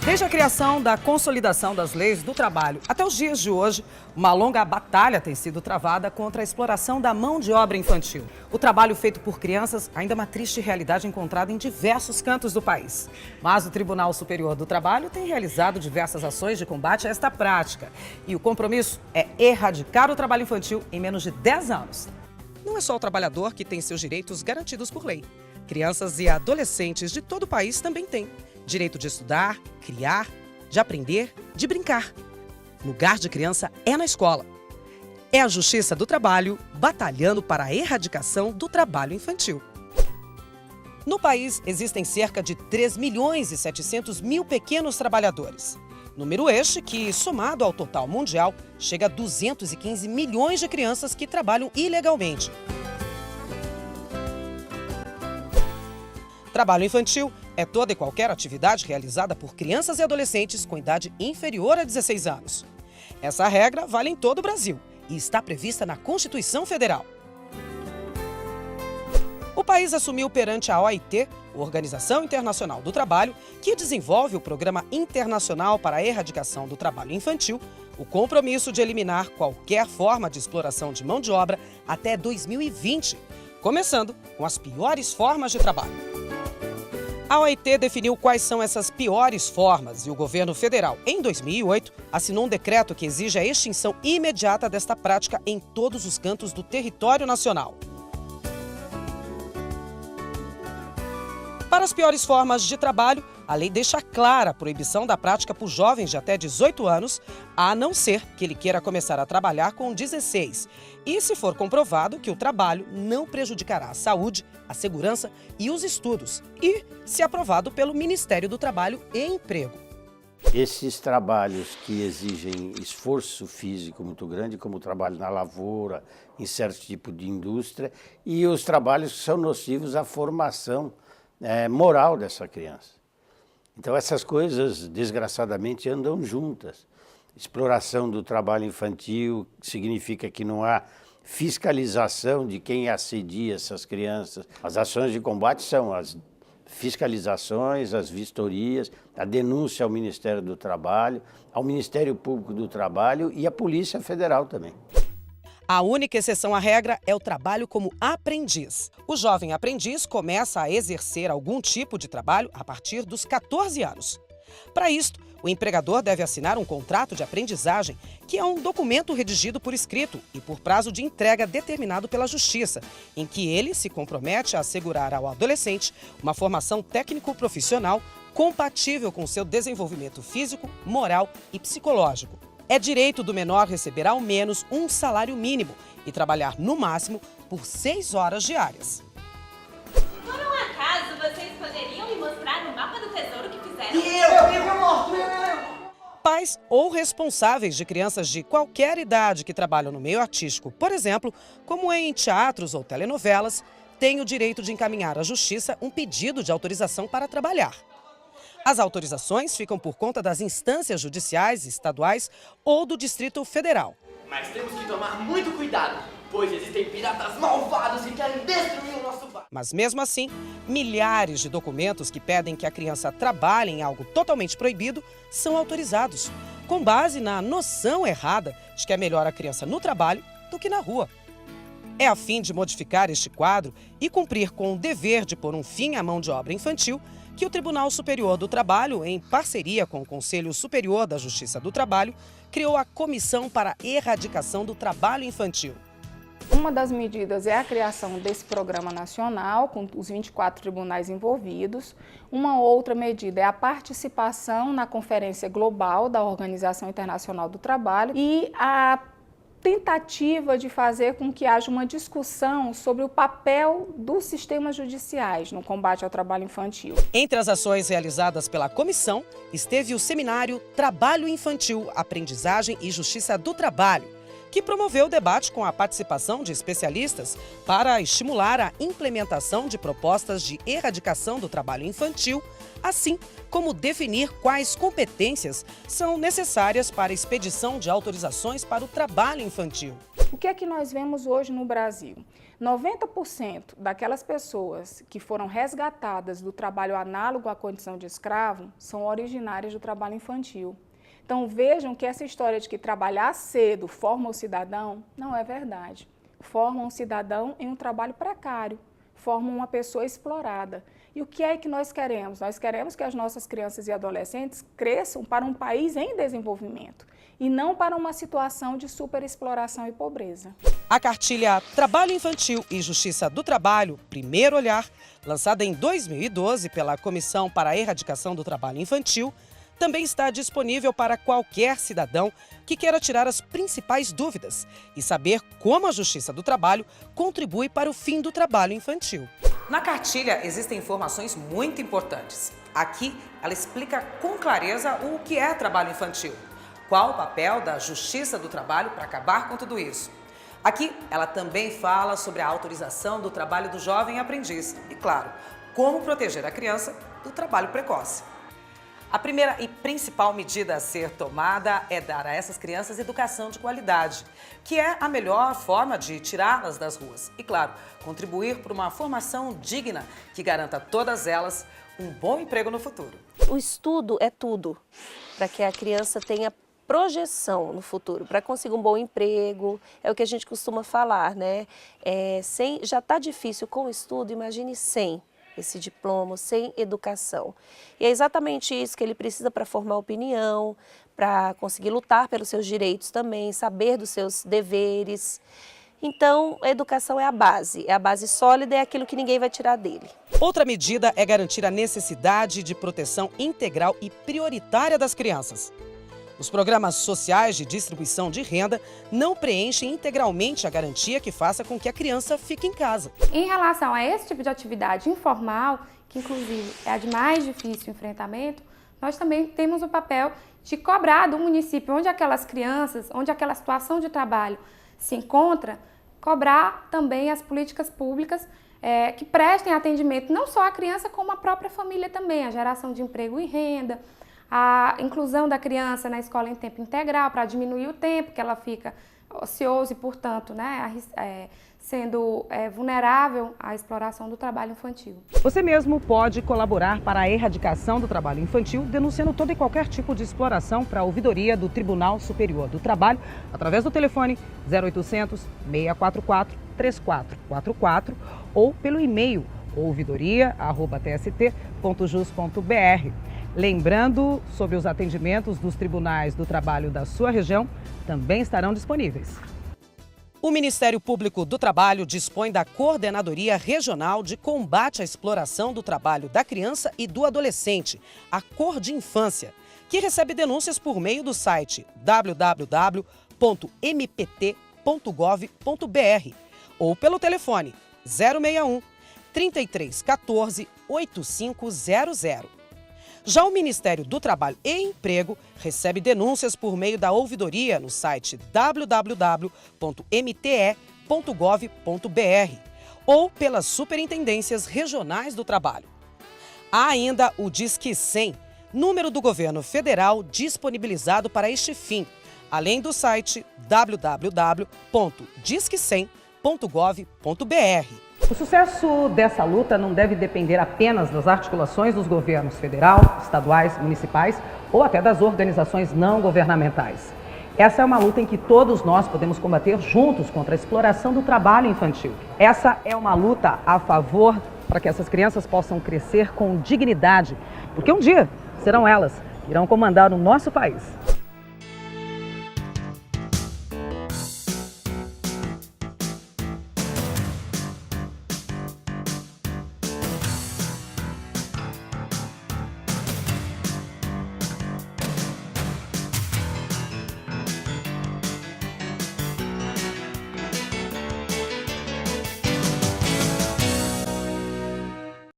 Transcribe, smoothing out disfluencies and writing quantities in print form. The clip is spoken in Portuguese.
Desde a criação da consolidação das leis do trabalho até os dias de hoje, uma longa batalha tem sido travada contra a exploração da mão de obra infantil. O trabalho feito por crianças ainda é uma triste realidade encontrada em diversos cantos do país. Mas o Tribunal Superior do Trabalho tem realizado diversas ações de combate a esta prática. E o compromisso é erradicar o trabalho infantil em menos de 10 anos. Não é só o trabalhador que tem seus direitos garantidos por lei. Crianças e adolescentes de todo o país também têm direito de estudar, criar, de aprender, de brincar. Lugar de criança é na escola. É a Justiça do Trabalho batalhando para a erradicação do trabalho infantil. No país, existem cerca de 3.700.000 pequenos trabalhadores. Número este que, somado ao total mundial, chega a 215 milhões de crianças que trabalham ilegalmente. Trabalho infantil é toda e qualquer atividade realizada por crianças e adolescentes com idade inferior a 16 anos. Essa regra vale em todo o Brasil e está prevista na Constituição Federal. O país assumiu perante a OIT, Organização Internacional do Trabalho, que desenvolve o Programa Internacional para a Erradicação do Trabalho Infantil, o compromisso de eliminar qualquer forma de exploração de mão de obra até 2020, começando com as piores formas de trabalho. A OIT definiu quais são essas piores formas e o governo federal, em 2008, assinou um decreto que exige a extinção imediata desta prática em todos os cantos do território nacional. Para as piores formas de trabalho, a lei deixa clara a proibição da prática por jovens de até 18 anos, a não ser que ele queira começar a trabalhar com 16. E se for comprovado que o trabalho não prejudicará a saúde, a segurança e os estudos. E se aprovado pelo Ministério do Trabalho e Emprego. Esses trabalhos que exigem esforço físico muito grande, como o trabalho na lavoura, em certo tipo de indústria, e os trabalhos que são nocivos à formação moral dessa criança. Então essas coisas, desgraçadamente, andam juntas. Exploração do trabalho infantil significa que não há fiscalização de quem assedia essas crianças. As ações de combate são as fiscalizações, as vistorias, a denúncia ao Ministério do Trabalho, ao Ministério Público do Trabalho e à Polícia Federal também. A única exceção à regra é o trabalho como aprendiz. O jovem aprendiz começa a exercer algum tipo de trabalho a partir dos 14 anos. Para isto, o empregador deve assinar um contrato de aprendizagem, que é um documento redigido por escrito e por prazo de entrega determinado pela Justiça, em que ele se compromete a assegurar ao adolescente uma formação técnico-profissional compatível com seu desenvolvimento físico, moral e psicológico. É direito do menor receber ao menos um salário mínimo e trabalhar no máximo por 6 horas diárias. Por um acaso, vocês poderiam me mostrar no mapa do tesouro que fizeram? Pais ou responsáveis de crianças de qualquer idade que trabalham no meio artístico, por exemplo, como em teatros ou telenovelas, têm o direito de encaminhar à Justiça um pedido de autorização para trabalhar. As autorizações ficam por conta das instâncias judiciais, estaduais ou do Distrito Federal. Mas temos que tomar muito cuidado, pois existem piratas malvados que querem destruir o nosso bairro. Mas mesmo assim, milhares de documentos que pedem que a criança trabalhe em algo totalmente proibido são autorizados, com base na noção errada de que é melhor a criança no trabalho do que na rua. É a fim de modificar este quadro e cumprir com o dever de pôr um fim à mão de obra infantil que o Tribunal Superior do Trabalho, em parceria com o Conselho Superior da Justiça do Trabalho, criou a Comissão para a Erradicação do Trabalho Infantil. Uma das medidas é a criação desse programa nacional, com os 24 tribunais envolvidos. Uma outra medida é a participação na Conferência Global da Organização Internacional do Trabalho e a tentativa de fazer com que haja uma discussão sobre o papel dos sistemas judiciais no combate ao trabalho infantil. Entre as ações realizadas pela comissão, esteve o seminário Trabalho Infantil, Aprendizagem e Justiça do Trabalho, que promoveu o debate com a participação de especialistas para estimular a implementação de propostas de erradicação do trabalho infantil assim como definir quais competências são necessárias para a expedição de autorizações para o trabalho infantil. O que é que nós vemos hoje no Brasil? 90% daquelas pessoas que foram resgatadas do trabalho análogo à condição de escravo são originárias do trabalho infantil. Então vejam que essa história de que trabalhar cedo forma o cidadão não é verdade. Forma um cidadão em um trabalho precário, forma uma pessoa explorada. E o que é que nós queremos? Nós queremos que as nossas crianças e adolescentes cresçam para um país em desenvolvimento e não para uma situação de superexploração e pobreza. A cartilha Trabalho Infantil e Justiça do Trabalho, Primeiro Olhar, lançada em 2012 pela Comissão para a Erradicação do Trabalho Infantil, também está disponível para qualquer cidadão que queira tirar as principais dúvidas e saber como a Justiça do Trabalho contribui para o fim do trabalho infantil. Na cartilha existem informações muito importantes. Aqui ela explica com clareza o que é trabalho infantil, qual o papel da Justiça do Trabalho para acabar com tudo isso. Aqui ela também fala sobre a autorização do trabalho do jovem aprendiz e, claro, como proteger a criança do trabalho precoce. A primeira e principal medida a ser tomada é dar a essas crianças educação de qualidade, que é a melhor forma de tirá-las das ruas. E, claro, contribuir para uma formação digna que garanta a todas elas um bom emprego no futuro. O estudo é tudo para que a criança tenha projeção no futuro, para conseguir um bom emprego, é o que a gente costuma falar, né? Já está difícil com o estudo, imagine sem esse diploma, sem educação. E é exatamente isso que ele precisa para formar opinião, para conseguir lutar pelos seus direitos também, saber dos seus deveres. Então, a educação é a base sólida, é aquilo que ninguém vai tirar dele. Outra medida é garantir a necessidade de proteção integral e prioritária das crianças. Os programas sociais de distribuição de renda não preenchem integralmente a garantia que faça com que a criança fique em casa. Em relação a esse tipo de atividade informal, que inclusive é a de mais difícil enfrentamento, nós também temos o papel de cobrar do município onde aquelas crianças, onde aquela situação de trabalho se encontra, cobrar também as políticas públicas que prestem atendimento não só à criança, como à própria família também, a geração de emprego e renda, a inclusão da criança na escola em tempo integral para diminuir o tempo que ela fica ociosa e, portanto, sendo vulnerável à exploração do trabalho infantil. Você mesmo pode colaborar para a erradicação do trabalho infantil, denunciando todo e qualquer tipo de exploração para a ouvidoria do Tribunal Superior do Trabalho, através do telefone 0800 644 3444 ou pelo e-mail ouvidoria@tst.jus.br. Lembrando sobre os atendimentos dos tribunais do trabalho da sua região, também estarão disponíveis. O Ministério Público do Trabalho dispõe da Coordenadoria Regional de Combate à Exploração do Trabalho da Criança e do Adolescente, a Cordinfância, que recebe denúncias por meio do site www.mpt.gov.br ou pelo telefone 061 3314 8500. Já o Ministério do Trabalho e Emprego recebe denúncias por meio da ouvidoria no site www.mte.gov.br ou pelas superintendências regionais do trabalho. Há ainda o Disque 100, número do governo federal disponibilizado para este fim, além do site www.disque100.gov.br. O sucesso dessa luta não deve depender apenas das articulações dos governos federal, estaduais, municipais ou até das organizações não governamentais. Essa é uma luta em que todos nós podemos combater juntos contra a exploração do trabalho infantil. Essa é uma luta a favor para que essas crianças possam crescer com dignidade, porque um dia serão elas que irão comandar o nosso país.